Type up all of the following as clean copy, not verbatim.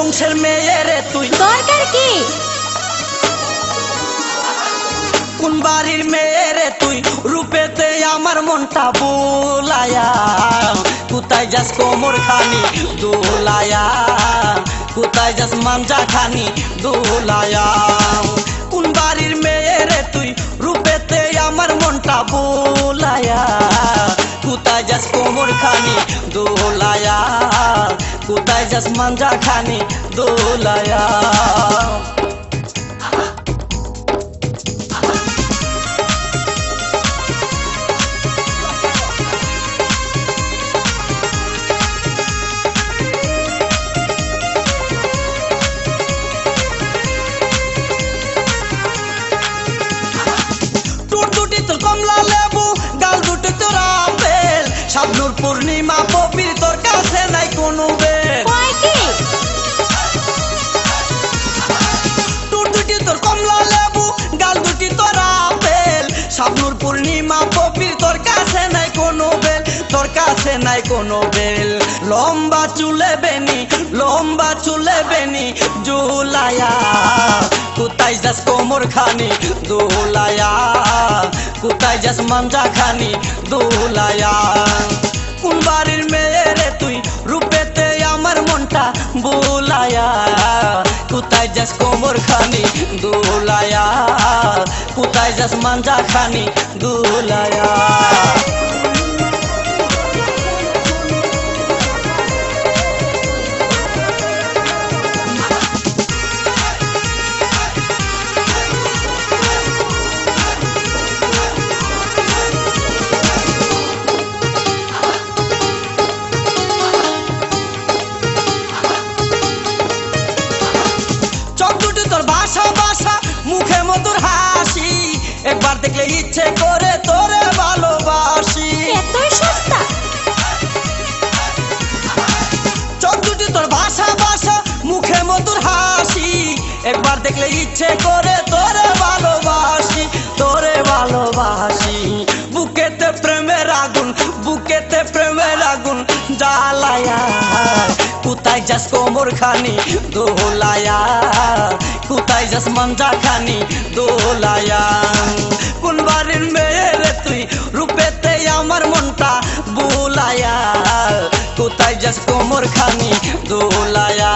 বংশের মেয়ে রে তুই দরকার কি কোন বাড়ির মেয়ে রে তুই রূপেতে আমার মনটা বুলায়া কোথায় যাস কোমর খানি দোলায়া কোথায় যাস মাঞ্জা খানি দোলায়া কোন বাড়ির মেয়ে রে তুই রূপেতে আমার মনটা বুলায়া কোথায় যাস কোমর খানি দোলায়া কোথায় যাস মাঞ্জা খানি দোলায়া কমলা লেবু গাল দুটি তোর আপেল শাবনুর পূর্ণিমা পবির তোর কাছে নাই কোনো বেল টুট দুটি তোর কমলা লেবু গাল দুটি তোর আপেল শাবনুর পূর্ণিমা পবির তোর কাছে নাই কোনো বেল তোর কাছে নাই কোনো বেল লম্বা চুলে বেনি জুলায়া কোথায় যাস কোমর খানি দোলায়া কোথায় যাস মাঞ্জা খানি দোলায়া কোন বাড়ির মেয়ে রে তুই রূপেতে আমার মনটা বুলায়া কোথায় যাস কোমর খানি দোলায়া কোথায় যাস মাঞ্জা খানি দোলায়া মুখে মধুর হাসি একবার দেখলে ইচ্ছে করে তোরে ভালোবাসি এতই সস্তা চোখ দুটি তোর ভাষা মুখে মধুর হাসি একবার দেখলে ইচ্ছে করে তোরে ভালোবাসি বুকেতে প্রেমের আগুন জ্বালায়া কোথায় যাস কোমর খানি দোলায়া কোথায় যাস মাঞ্জা খানি দোলায়া কোন বাড়ির মেয়ে রে তুই রূপেতে আমার মনটা বুলায়া কোথায় যাস কোমর খানি দোলায়া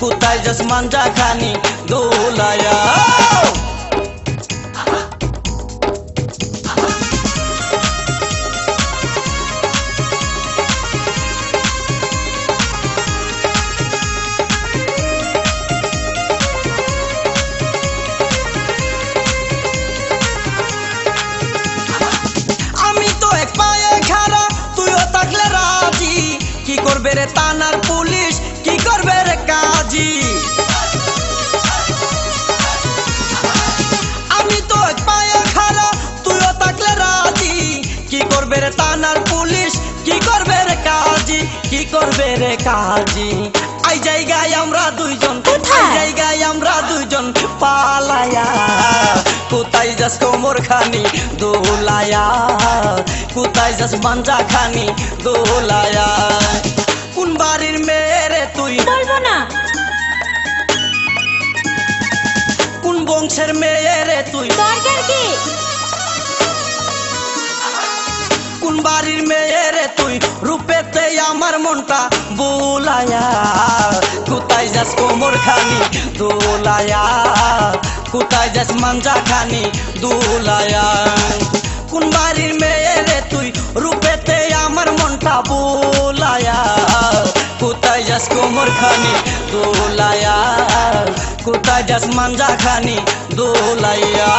কোথায় যাস মাঞ্জা খানি দোলায়া কি করবে রে থানার পুলিশ কি করবে রে কাজী আমি তো এক পায়ে খাড়া তুইও থাকলে রাজি কি করবে রে থানার পুলিশ কি করবে রে কাজী এই জায়গায় আমরা দুইজন পালায়া কোথায় যাস কোমর খানি দোলায়া কোথায় যাস মাঞ্জা খানি দোলায়া কোন বাড়ির মেয়ে রে তুই বলবো না কোন বংশের মেয়ে রে তুই দরকার কি কোন বাড়ির মেয়ে রে তুই রূপেতে আমার মনটা বুলায়া কোথায় যাস কোমর খানি দোলায়া কোথায় যাস মাঞ্জা খানি দোলায়া কোন বাড়ির মেয়ে রে তুই রূপেতে আমার মনটা বুলায়া কোথায় যাস কোমর খানি দোলায়া কোথায় যাস মাঞ্জা খানি দোলায়া।